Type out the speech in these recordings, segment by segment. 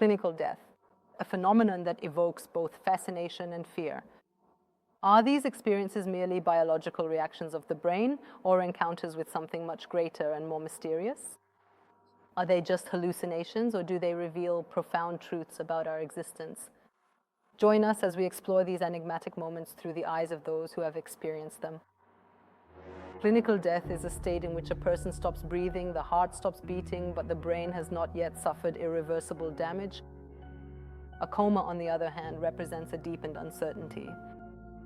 clinical death, a phenomenon that evokes both fascination and fear. Are these experiences merely biological reactions of the brain or encounters with something much greater and more mysterious? Are they just hallucinations or do they reveal profound truths about our existence? Join us as we explore these enigmatic moments through the eyes of those who have experienced them. Clinical death is a state in which a person stops breathing, the heart stops beating, but the brain has not yet suffered irreversible damage. A coma, on the other hand, represents a deepened uncertainty.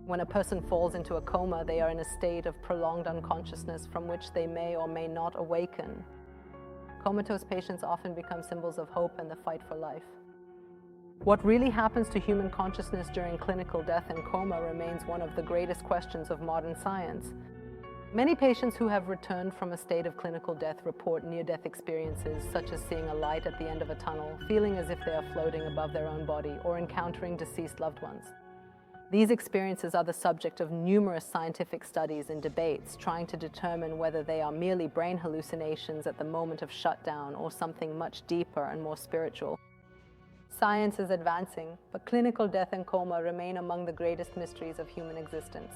When a person falls into a coma, they are in a state of prolonged unconsciousness from which they may or may not awaken. Comatose patients often become symbols of hope and the fight for life. What really happens to human consciousness during clinical death and coma remains one of the greatest questions of modern science. Many patients who have returned from a state of clinical death report near-death experiences, such as seeing a light at the end of a tunnel, feeling as if they are floating above their own body, or encountering deceased loved ones. These experiences are the subject of numerous scientific studies and debates, trying to determine whether they are merely brain hallucinations at the moment of shutdown or something much deeper and more spiritual. Science is advancing, but clinical death and coma remain among the greatest mysteries of human existence.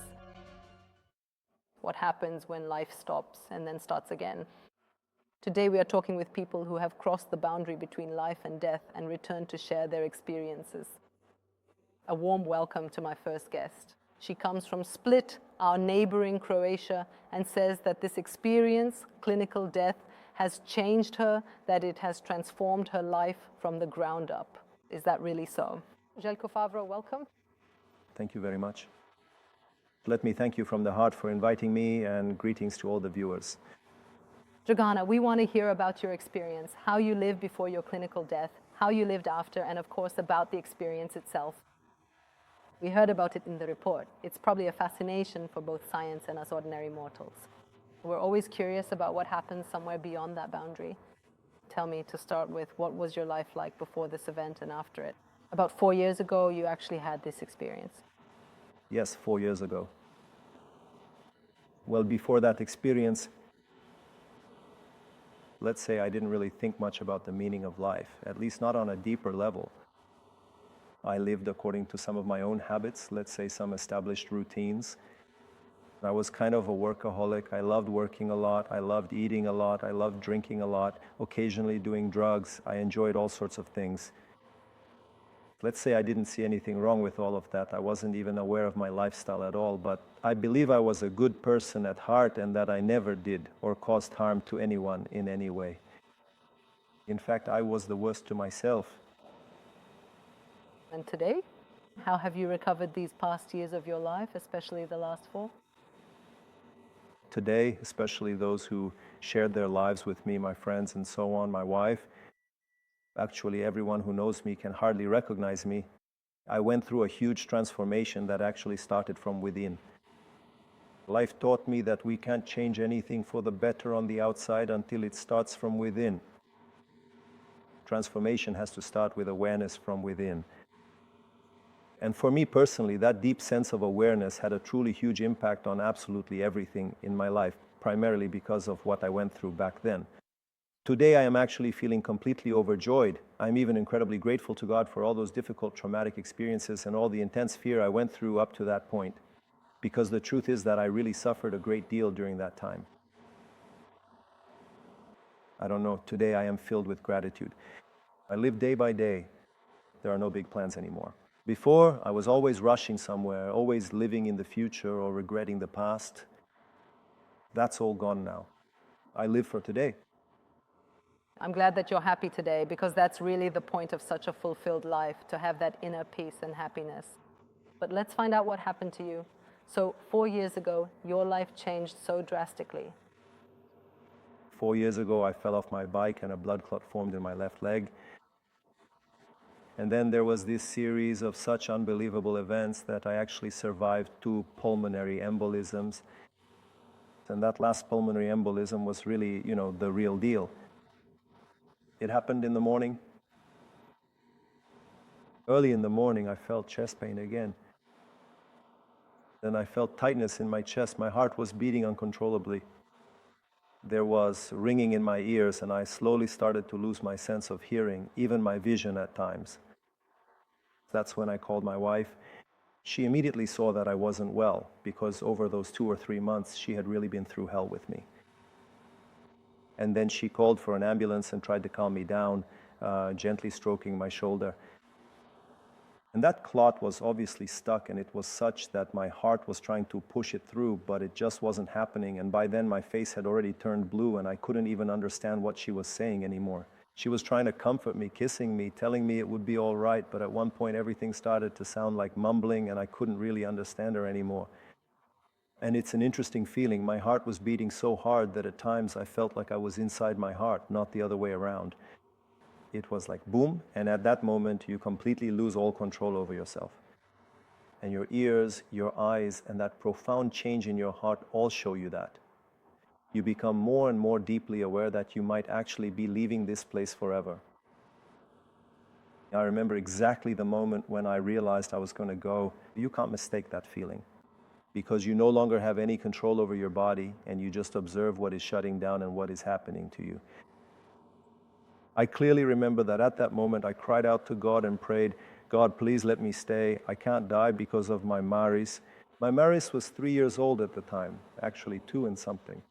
What happens when life stops and then starts again? Today we are talking with people who have crossed the boundary between life and death and returned to share their experiences. A warm welcome to my first guest. She comes from Split, our neighboring Croatia, and says that this experience, clinical death, has changed her, that it has transformed her life from the ground up. Is that really so? Željko Favro, welcome. Thank you very much. Let me thank you from the heart for inviting me, and greetings to all the viewers. Dragana, we want to hear about your experience, how you lived before your clinical death, how you lived after, and of course about the experience itself. We heard about it in the report. It's probably a fascination for both science and us ordinary mortals. We're always curious about what happens somewhere beyond that boundary. Tell me, to start with, what was your life like before this event and after it? About 4 years ago, you actually had this experience. Yes, 4 years ago. Well, before that experience, let's say I didn't really think much about the meaning of life, at least not on a deeper level. I lived according to some of my own habits, let's say some established routines. I was kind of a workaholic. I loved working a lot. I loved eating a lot. I loved drinking a lot, occasionally doing drugs. I enjoyed all sorts of things. Let's say I didn't see anything wrong with all of that. I wasn't even aware of my lifestyle at all, but I believe I was a good person at heart and that I never did or caused harm to anyone in any way. In fact, I was the worst to myself. And today, how have you recovered these past years of your life, especially the last 4? Today, especially those who shared their lives with me, my friends and so on, my wife, actually everyone who knows me can hardly recognize me. I went through a huge transformation that actually started from within. Life taught me that we can't change anything for the better on the outside until it starts from within. Transformation has to start with awareness from within. And for me personally, that deep sense of awareness had a truly huge impact on absolutely everything in my life, primarily because of what I went through back then. Today, I am actually feeling completely overjoyed. I'm even incredibly grateful to God for all those difficult, traumatic experiences and all the intense fear I went through up to that point, because the truth is that I really suffered a great deal during that time. I don't know, today I am filled with gratitude. I live day by day. There are no big plans anymore. Before, I was always rushing somewhere, always living in the future or regretting the past. That's all gone now. I live for today. I'm glad that you're happy today, because that's really the point of such a fulfilled life, to have that inner peace and happiness. But let's find out what happened to you. So 4 years ago, your life changed so drastically. 4 years ago, I fell off my bike and a blood clot formed in my left leg. And then there was this series of such unbelievable events that I actually survived 2 pulmonary embolisms. And that last pulmonary embolism was really, the real deal. It happened in the morning. Early in the morning, I felt chest pain again. Then I felt tightness in my chest. My heart was beating uncontrollably. There was ringing in my ears, and I slowly started to lose my sense of hearing, even my vision at times. That's when I called my wife. She immediately saw that I wasn't well, because over those 2 or 3 months, she had really been through hell with me. And then she called for an ambulance and tried to calm me down, gently stroking my shoulder. And that clot was obviously stuck, and it was such that my heart was trying to push it through, but it just wasn't happening. And by then my face had already turned blue, and I couldn't even understand what she was saying anymore. She was trying to comfort me, kissing me, telling me it would be all right, but at one point everything started to sound like mumbling, and I couldn't really understand her anymore. And it's an interesting feeling. My heart was beating so hard that at times I felt like I was inside my heart, not the other way around. It was like boom, and at that moment you completely lose all control over yourself. And your ears, your eyes, and that profound change in your heart all show you that. You become more and more deeply aware that you might actually be leaving this place forever. I remember exactly the moment when I realized I was going to go. You can't mistake that feeling, because you no longer have any control over your body, and you just observe what is shutting down and what is happening to you. I clearly remember that at that moment I cried out to God and prayed, God, please let me stay. I can't die because of my Maris. My Maris was 3 years old at the time, actually 2 and something.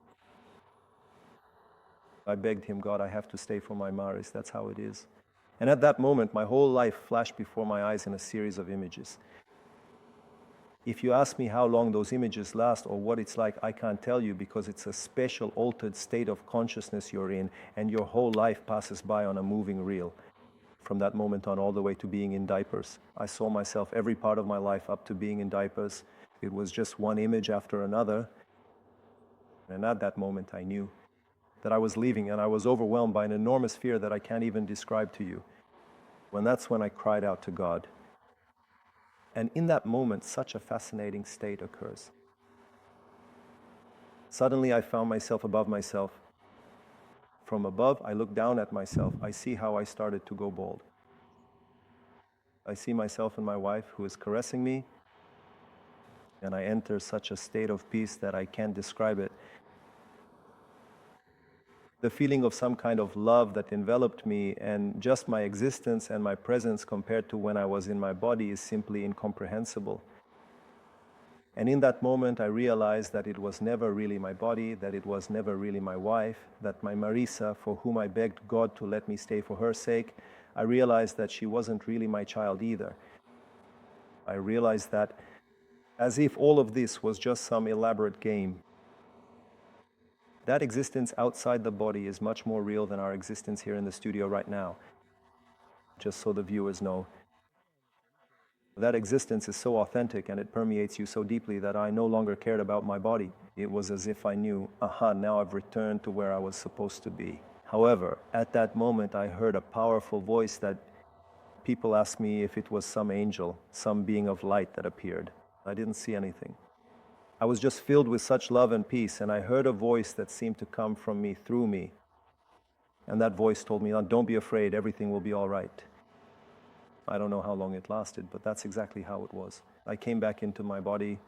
I begged him, God, I have to stay for my Maris. That's how it is. And at that moment, my whole life flashed before my eyes in a series of images. If you ask me how long those images last or what it's like, I can't tell you, because it's a special altered state of consciousness you're in, and your whole life passes by on a moving reel. From that moment on, all the way to being in diapers. I saw myself every part of my life up to being in diapers. It was just one image after another. And at that moment, I knew that I was leaving, and I was overwhelmed by an enormous fear that I can't even describe to you. That's when I cried out to God. And in that moment, such a fascinating state occurs. Suddenly, I found myself above myself. From above, I look down at myself. I see how I started to go bald. I see myself and my wife, who is caressing me, and I enter such a state of peace that I can't describe it. The feeling of some kind of love that enveloped me, and just my existence and my presence compared to when I was in my body, is simply incomprehensible. And in that moment, I realized that it was never really my body, that it was never really my wife, that my Marisa, for whom I begged God to let me stay for her sake, I realized that she wasn't really my child either. I realized that as if all of this was just some elaborate game. That existence outside the body is much more real than our existence here in the studio right now. Just so the viewers know. That existence is so authentic, and it permeates you so deeply, that I no longer cared about my body. It was as if I knew, now I've returned to where I was supposed to be. However, at that moment I heard a powerful voice that people asked me if it was some angel, some being of light that appeared. I didn't see anything. I was just filled with such love and peace, and I heard a voice that seemed to come from me, through me. And that voice told me, don't be afraid, everything will be all right. I don't know how long it lasted, but that's exactly how it was. I came back into my body.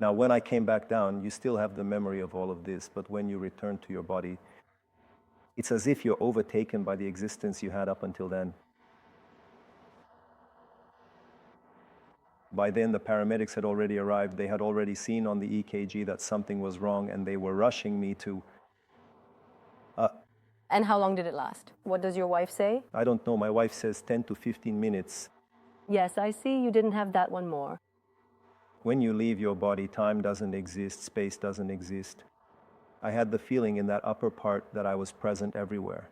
Now, when I came back down, you still have the memory of all of this, but when you return to your body, it's as if you're overtaken by the existence you had up until then. By then, the paramedics had already arrived. They had already seen on the EKG that something was wrong, and they were rushing me to... And how long did it last? What does your wife say? I don't know. My wife says 10 to 15 minutes. Yes, I see you didn't have that one more. When you leave your body, time doesn't exist, space doesn't exist. I had the feeling in that upper part that I was present everywhere.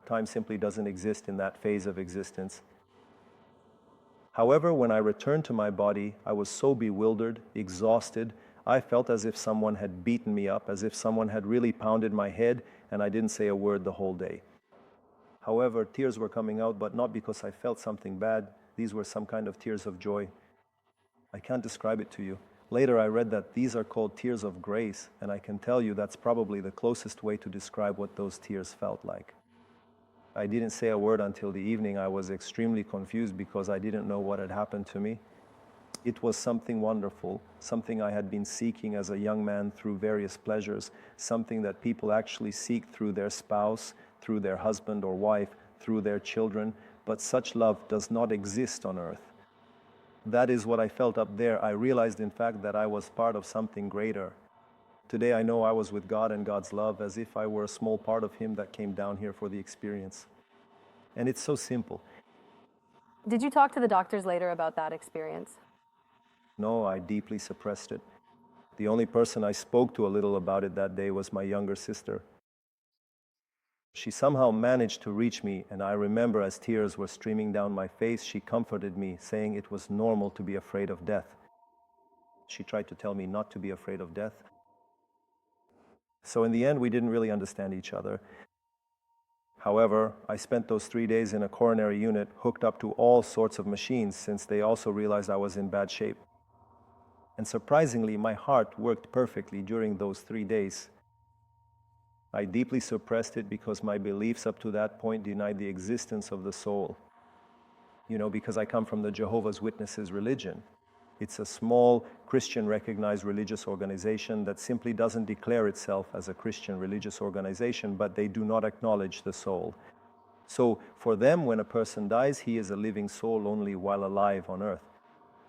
Time simply doesn't exist in that phase of existence. However, when I returned to my body, I was so bewildered, exhausted. I felt as if someone had beaten me up, as if someone had really pounded my head, and I didn't say a word the whole day. However, tears were coming out, but not because I felt something bad. These were some kind of tears of joy. I can't describe it to you. Later I read that these are called tears of grace, and I can tell you that's probably the closest way to describe what those tears felt like. I didn't say a word until the evening. I was extremely confused because I didn't know what had happened to me. It was something wonderful, something I had been seeking as a young man through various pleasures, something that people actually seek through their spouse, through their husband or wife, through their children, but such love does not exist on earth. That is what I felt up there. I realized, in fact, that I was part of something greater. Today I know I was with God and God's love as if I were a small part of Him that came down here for the experience. And it's so simple. Did you talk to the doctors later about that experience? No, I deeply suppressed it. The only person I spoke to a little about it that day was my younger sister. She somehow managed to reach me, and I remember as tears were streaming down my face, she comforted me, saying it was normal to be afraid of death. She tried to tell me not to be afraid of death. So in the end, we didn't really understand each other. However, I spent those 3 days in a coronary unit hooked up to all sorts of machines since they also realized I was in bad shape. And surprisingly, my heart worked perfectly during those 3 days. I deeply suppressed it because my beliefs up to that point denied the existence of the soul. Because I come from the Jehovah's Witnesses religion. It's a small Christian recognized religious organization that simply doesn't declare itself as a Christian religious organization, but they do not acknowledge the soul. So for them, when a person dies, he is a living soul only while alive on earth.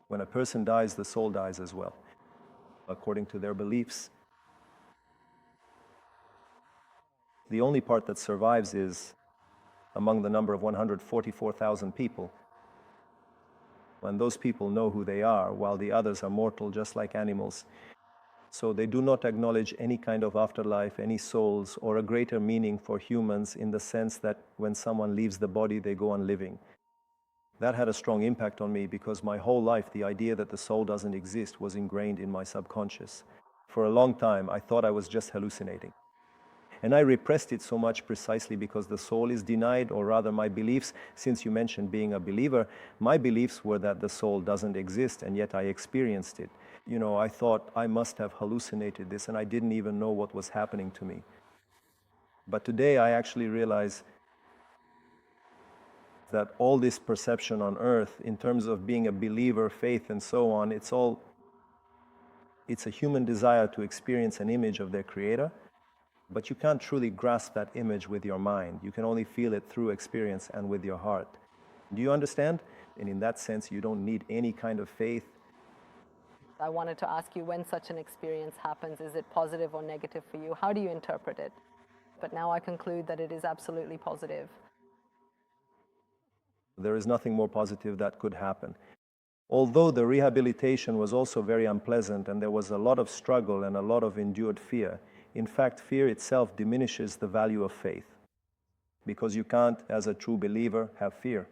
When a person dies, the soul dies as well, according to their beliefs. The only part that survives is among the number of 144,000 people. When those people know who they are, while the others are mortal just like animals. So they do not acknowledge any kind of afterlife, any souls, or a greater meaning for humans in the sense that when someone leaves the body, they go on living. That had a strong impact on me because my whole life, the idea that the soul doesn't exist was ingrained in my subconscious. For a long time, I thought I was just hallucinating. And I repressed it so much precisely because the soul is denied, or rather my beliefs, since you mentioned being a believer, my beliefs were that the soul doesn't exist, and yet I experienced it. I thought I must have hallucinated this, and I didn't even know what was happening to me. But today I actually realize that all this perception on earth, in terms of being a believer, faith, and so on, it's a human desire to experience an image of their creator. But you can't truly grasp that image with your mind. You can only feel it through experience and with your heart. Do you understand? And in that sense, you don't need any kind of faith. I wanted to ask you, when such an experience happens, is it positive or negative for you? How do you interpret it? But now I conclude that it is absolutely positive. There is nothing more positive that could happen. Although the rehabilitation was also very unpleasant and there was a lot of struggle and a lot of endured fear, in fact, fear itself diminishes the value of faith. Because you can't, as a true believer, have fear.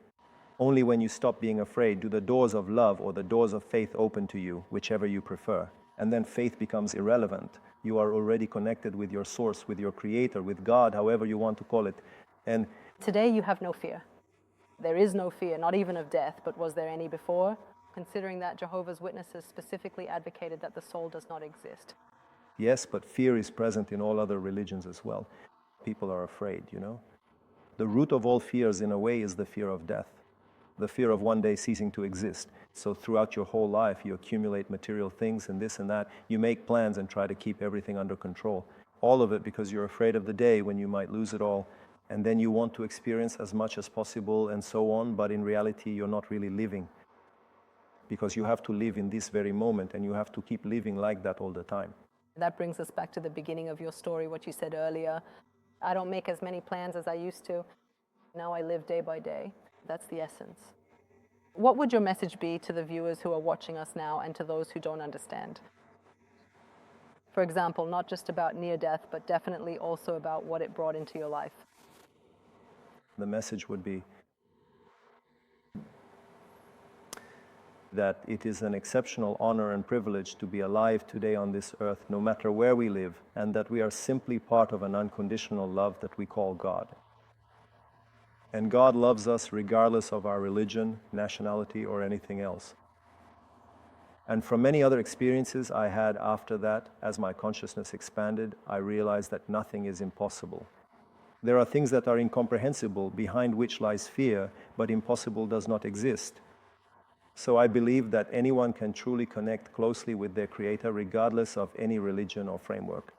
Only when you stop being afraid do the doors of love or the doors of faith open to you, whichever you prefer. And then faith becomes irrelevant. You are already connected with your source, with your creator, with God, however you want to call it. And today you have no fear. There is no fear, not even of death, but was there any before? Considering that Jehovah's Witnesses specifically advocated that the soul does not exist. yes, but fear is present in all other religions as well. People are afraid, The root of all fears, in a way, is the fear of death. The fear of one day ceasing to exist. So throughout your whole life, you accumulate material things and this and that. You make plans and try to keep everything under control. All of it because you're afraid of the day when you might lose it all. And then you want to experience as much as possible and so on, but in reality, you're not really living. Because you have to live in this very moment and you have to keep living like that all the time. That brings us back to the beginning of your story, what you said earlier. I don't make as many plans as I used to. Now I live day by day. That's the essence. What would your message be to the viewers who are watching us now and to those who don't understand? For example, not just about near death, but definitely also about what it brought into your life. The message would be that it is an exceptional honor and privilege to be alive today on this earth, no matter where we live, and that we are simply part of an unconditional love that we call God. And God loves us regardless of our religion, nationality, or anything else. And from many other experiences I had after that, as my consciousness expanded, I realized that nothing is impossible. There are things that are incomprehensible, behind which lies fear, but impossible does not exist. So I believe that anyone can truly connect closely with their Creator regardless of any religion or framework.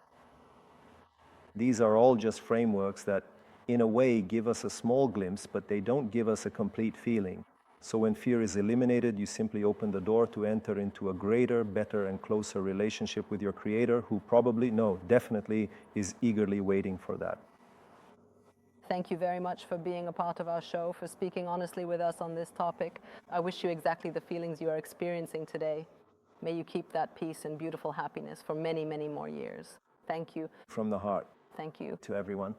These are all just frameworks that, in a way, give us a small glimpse, but they don't give us a complete feeling. So when fear is eliminated, you simply open the door to enter into a greater, better, and closer relationship with your Creator, who probably, no, definitely is eagerly waiting for that. Thank you very much for being a part of our show, for speaking honestly with us on this topic. I wish you exactly the feelings you are experiencing today. May you keep that peace and beautiful happiness for many, many more years. Thank you. From the heart. Thank you. To everyone.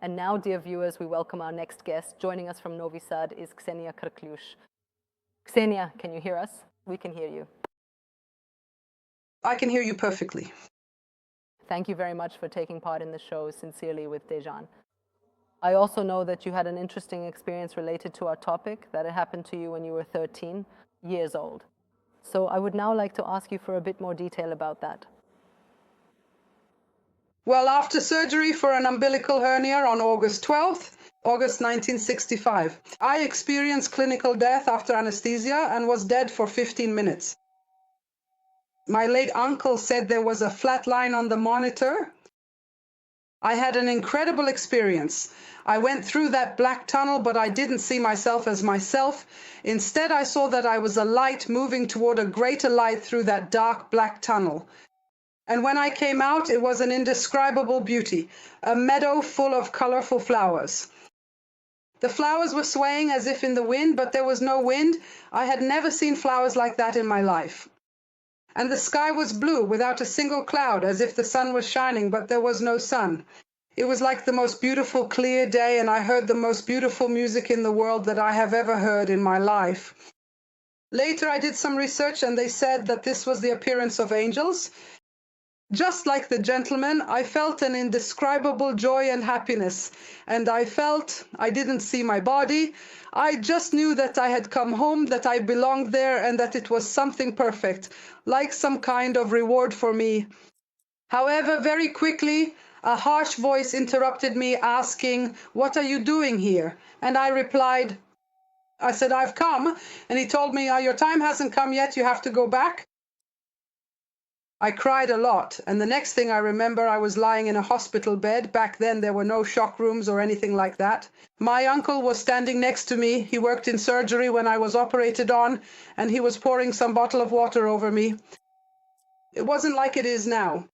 And now, dear viewers, we welcome our next guest. Joining us from Novi Sad is Ksenia Krkljush. Ksenia, can you hear us? We can hear you. I can hear you perfectly. Thank you very much for taking part in the show. Sincerely, with Dejan. I also know that you had an interesting experience related to our topic, that it happened to you when you were 13 years old. So I would now like to ask you for a bit more detail about that. Well, after surgery for an umbilical hernia on August 12th, August 1965, I experienced clinical death after anesthesia and was dead for 15 minutes. My late uncle said there was a flat line on the monitor. I had an incredible experience. I went through that black tunnel, but I didn't see myself as myself. Instead, I saw that I was a light moving toward a greater light through that dark black tunnel. And when I came out, it was an indescribable beauty, a meadow full of colorful flowers. The flowers were swaying as if in the wind, but there was no wind. I had never seen flowers like that in my life. And the sky was blue without a single cloud, as if the sun was shining, but there was no sun. It was like the most beautiful, clear day, and I heard the most beautiful music in the world that I have ever heard in my life. Later, I did some research, and they said that this was the appearance of angels. Just like the gentleman, I felt an indescribable joy and happiness, and I didn't see my body. I just knew that I had come home, that I belonged there, and that it was something perfect, like some kind of reward for me. However, very quickly, a harsh voice interrupted me, asking, "What are you doing here?" And I replied, I said, "I've come." And he told me, "Your time hasn't come yet, you have to go back." I cried a lot, and the next thing I remember, I was lying in a hospital bed. Back then, there were no shock rooms or anything like that. My uncle was standing next to me. He worked in surgery when I was operated on, and he was pouring some bottle of water over me. It wasn't like it is now.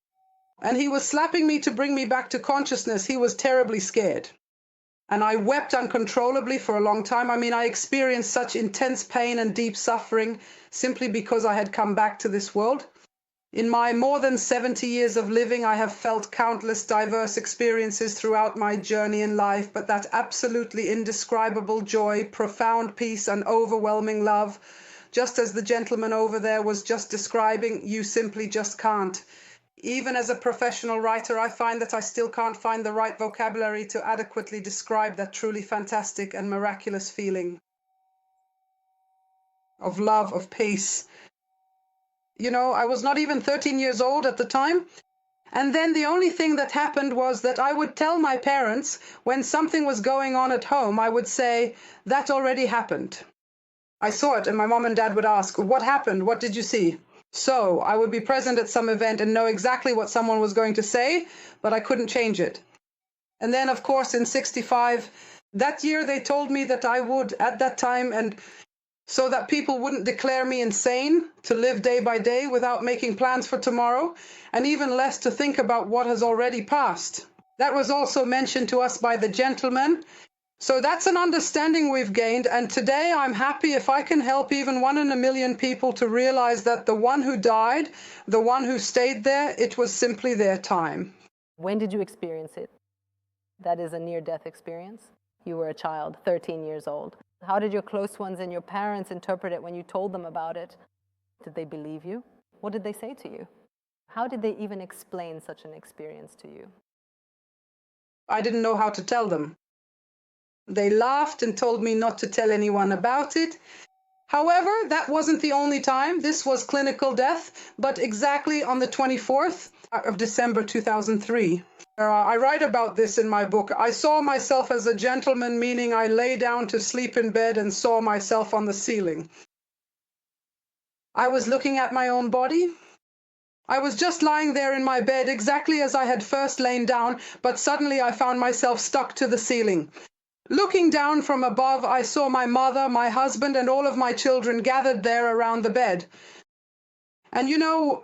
And he was slapping me to bring me back to consciousness. He was terribly scared. And I wept uncontrollably for a long time. I mean, I experienced such intense pain and deep suffering simply because I had come back to this world. In my more than 70 years of living, I have felt countless diverse experiences throughout my journey in life, but that absolutely indescribable joy, profound peace, and overwhelming love, just as the gentleman over there was just describing, you simply just can't. Even as a professional writer, I find that I still can't find the right vocabulary to adequately describe that truly fantastic and miraculous feeling of love, of peace. You know, I was not even 13 years old at the time. And then the only thing that happened was that I would tell my parents when something was going on at home, I would say, "That already happened. I saw it." And my mom and dad would ask, "What happened? What did you see?" So I would be present at some event and know exactly what someone was going to say, but I couldn't change it. And then, of course, in 65, that year they told me that I would, at that time, and so that people wouldn't declare me insane to live day by day without making plans for tomorrow, and even less to think about what has already passed. That was also mentioned to us by the gentleman. So that's an understanding we've gained, and today I'm happy if I can help even 1 in a million people to realize that the one who died, the one who stayed there, it was simply their time. When did you experience it? That is a near-death experience. You were a child, 13 years old. How did your close ones and your parents interpret it when you told them about it? Did they believe you? What did they say to you? How did they even explain such an experience to you? I didn't know how to tell them. They laughed and told me not to tell anyone about it. However, that wasn't the only time. This was clinical death, but exactly on the 24th of December 2003. I write about this in my book. I saw myself as a gentleman, meaning I lay down to sleep in bed and saw myself on the ceiling. I was looking at my own body. I was just lying there in my bed exactly as I had first lain down, but suddenly I found myself stuck to the ceiling. Looking down from above, I saw my mother, my husband, and all of my children gathered there around the bed. And you know,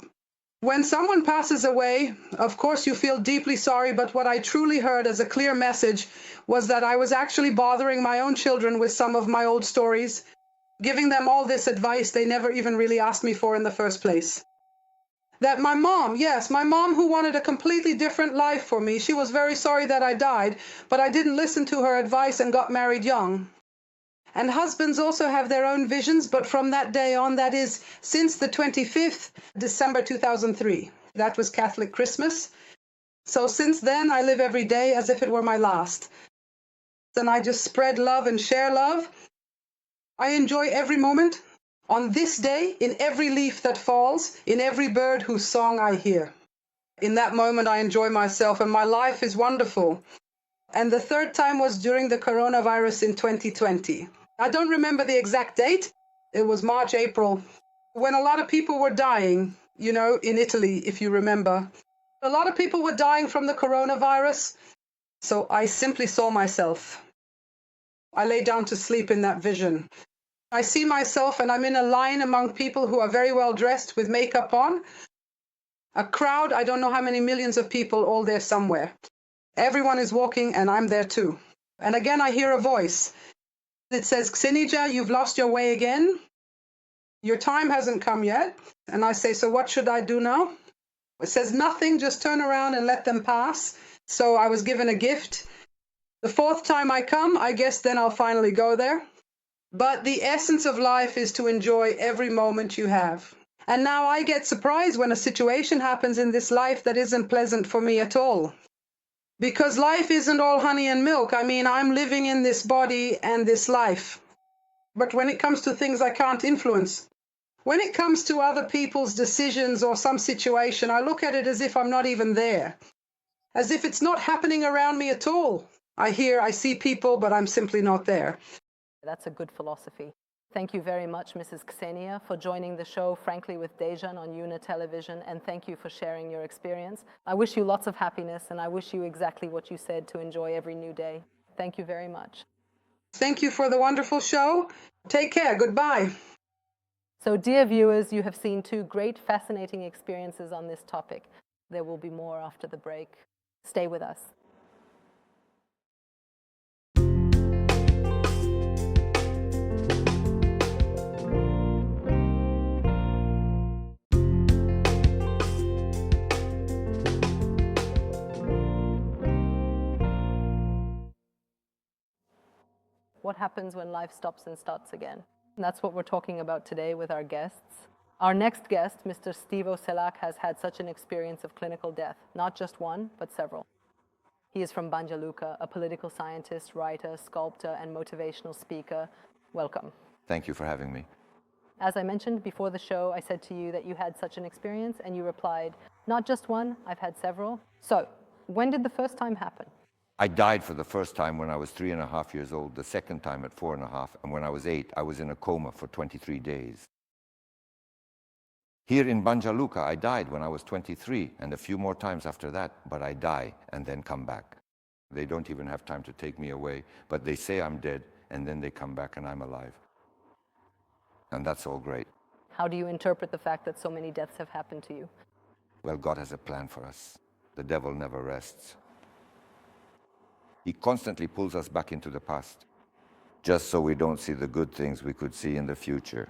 when someone passes away, of course you feel deeply sorry, but what I truly heard as a clear message was that I was actually bothering my own children with some of my old stories, giving them all this advice they never even really asked me for in the first place. That my mom, yes, my mom who wanted a completely different life for me, she was very sorry that I died, but I didn't listen to her advice and got married young. And husbands also have their own visions, but from that day on, that is, since the 25th December 2003, that was Catholic Christmas. So since then, I live every day as if it were my last. And I just spread love and share love. I enjoy every moment. On this day, in every leaf that falls, in every bird whose song I hear. In that moment, I enjoy myself, and my life is wonderful. And the third time was during the coronavirus in 2020. I don't remember the exact date. It was March, April, when a lot of people were dying, you know, in Italy, if you remember. A lot of people were dying from the coronavirus. So I simply saw myself. I lay down to sleep in that vision. I see myself and I'm in a line among people who are very well dressed with makeup on. A crowd, I don't know how many millions of people, all there somewhere. Everyone is walking and I'm there too. And again, I hear a voice. It says, Xenija, you've lost your way again. Your time hasn't come yet. And I say, so what should I do now? It says nothing, just turn around and let them pass. So I was given a gift. The fourth time I come, I guess then I'll finally go there. But the essence of life is to enjoy every moment you have. And now I get surprised when a situation happens in this life that isn't pleasant for me at all. Because life isn't all honey and milk. I mean, I'm living in this body and this life. But when it comes to things I can't influence, when it comes to other people's decisions or some situation, I look at it as if I'm not even there. As if it's not happening around me at all. I hear, I see people, but I'm simply not there. That's a good philosophy. Thank you very much, Mrs. Ksenia, for joining the show, Frankly with Dejan on UNA Television, and thank you for sharing your experience. I wish you lots of happiness, and I wish you exactly what you said, to enjoy every new day. Thank you very much. Thank you for the wonderful show. Take care. Goodbye. So, dear viewers, you have seen two great, fascinating experiences on this topic. There will be more after the break. Stay with us. What happens when life stops and starts again? And that's what we're talking about today with our guests. Our next guest, Mr. Stivo Selak, has had such an experience of clinical death, not just one, but several. He is from Banja Luka, a political scientist, writer, sculptor, and motivational speaker. Welcome. Thank you for having me. As I mentioned before the show, I said to you that you had such an experience, and you replied, not just one, I've had several. So, when did the first time happen? I died for the first time when I was 3.5 years old, the second time at 4.5, and when I was 8, I was in a coma for 23 days. Here in Banja Luka, I died when I was 23, and a few more times after that, but I die and then come back. They don't even have time to take me away, but they say I'm dead, and then they come back and I'm alive. And that's all great. How do you interpret the fact that so many deaths have happened to you? Well, God has a plan for us. The devil never rests. He constantly pulls us back into the past, just so we don't see the good things we could see in the future.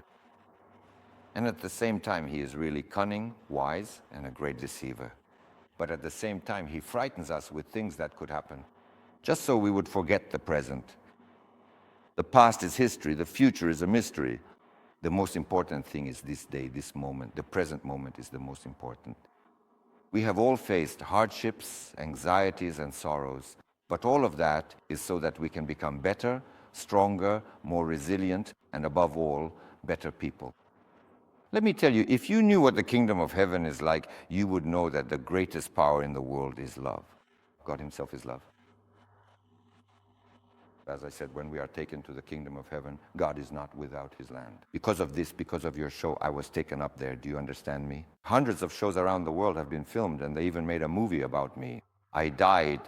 And at the same time, he is really cunning, wise, and a great deceiver. But at the same time, he frightens us with things that could happen, just so we would forget the present. The past is history, the future is a mystery. The most important thing is this day, this moment. The present moment is the most important. We have all faced hardships, anxieties, and sorrows. But all of that is so that we can become better, stronger, more resilient, and above all, better people. Let me tell you, if you knew what the kingdom of heaven is like, you would know that the greatest power in the world is love. God himself is love. As I said, when we are taken to the kingdom of heaven, God is not without his land. Because of this, because of your show, I was taken up there. Do you understand me? Hundreds of shows around the world have been filmed, and they even made a movie about me. I died,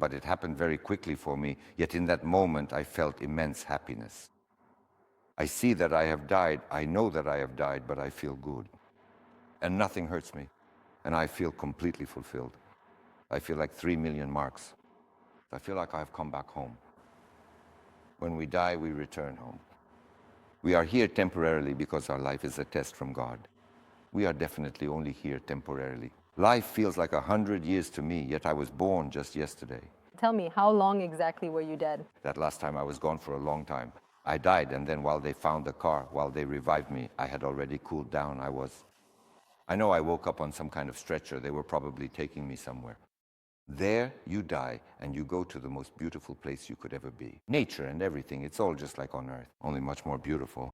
but it happened very quickly for me. Yet in that moment, I felt immense happiness. I see that I have died. I know that I have died, but I feel good. And nothing hurts me. And I feel completely fulfilled. I feel like 3 million marks. I feel like I have come back home. When we die, we return home. We are here temporarily because our life is a test from God. We are definitely only here temporarily. Life feels like 100 years to me, yet I was born just yesterday. Tell me, how long exactly were you dead? That last time I was gone for a long time. I died, and then while they found the car, while they revived me, I had already cooled down. I know I woke up on some kind of stretcher. They were probably taking me somewhere. There you die, and you go to the most beautiful place you could ever be. Nature and everything, it's all just like on earth, only much more beautiful.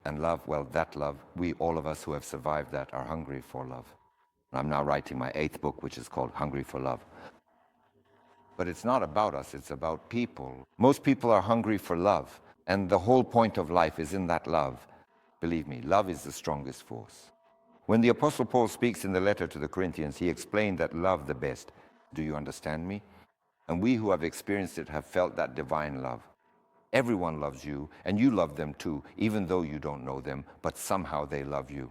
And love, well, that love, we, all of us who have survived that, are hungry for love. I'm now writing my 8th book, which is called Hungry for Love. But it's not about us, it's about people. Most people are hungry for love, and the whole point of life is in that love. Believe me, love is the strongest force. When the Apostle Paul speaks in the letter to the Corinthians, he explained that love the best. Do you understand me? And we who have experienced it have felt that divine love. Everyone loves you, and you love them too, even though you don't know them, but somehow they love you.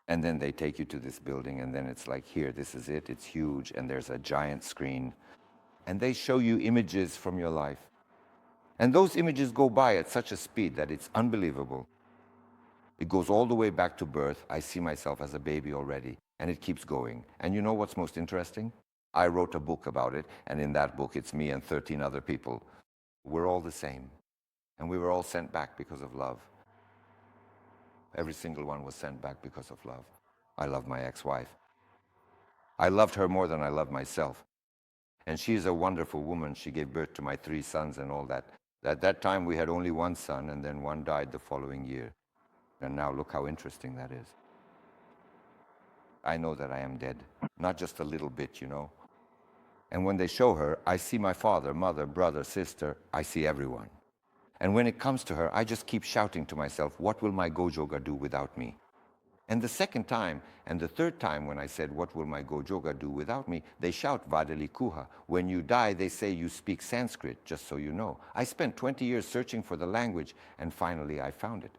And then they take you to this building, and then it's like, here, this is it, it's huge, and there's a giant screen. And they show you images from your life. And those images go by at such a speed that it's unbelievable. It goes all the way back to birth. I see myself as a baby already, and it keeps going. And you know what's most interesting? I wrote a book about it, and in that book, it's me and 13 other people. We're all the same, and we were all sent back because of love. Every single one was sent back because of love. I love my ex-wife. I loved her more than I love myself. And she is a wonderful woman. She gave birth to my 3 sons and all that. At that time, we had only 1 son, and then 1 died the following year. And now look how interesting that is. I know that I am dead, not just a little bit, you know. And when they show her, I see my father, mother, brother, sister, I see everyone. And when it comes to her, I just keep shouting to myself, what will my Gojoga do without me? And the second time, and the third time when I said, what will my Gojoga do without me? They shout, Vadeli Kuha. When you die, they say you speak Sanskrit, just so you know. I spent 20 years searching for the language, and finally I found it.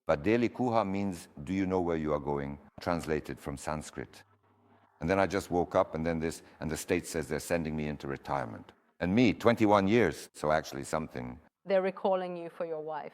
Vadeli Kuha means, do you know where you are going? Translated from Sanskrit. And then I just woke up, and then and the state says they're sending me into retirement. And me, 21 years, so actually something. They're recalling you for your wife.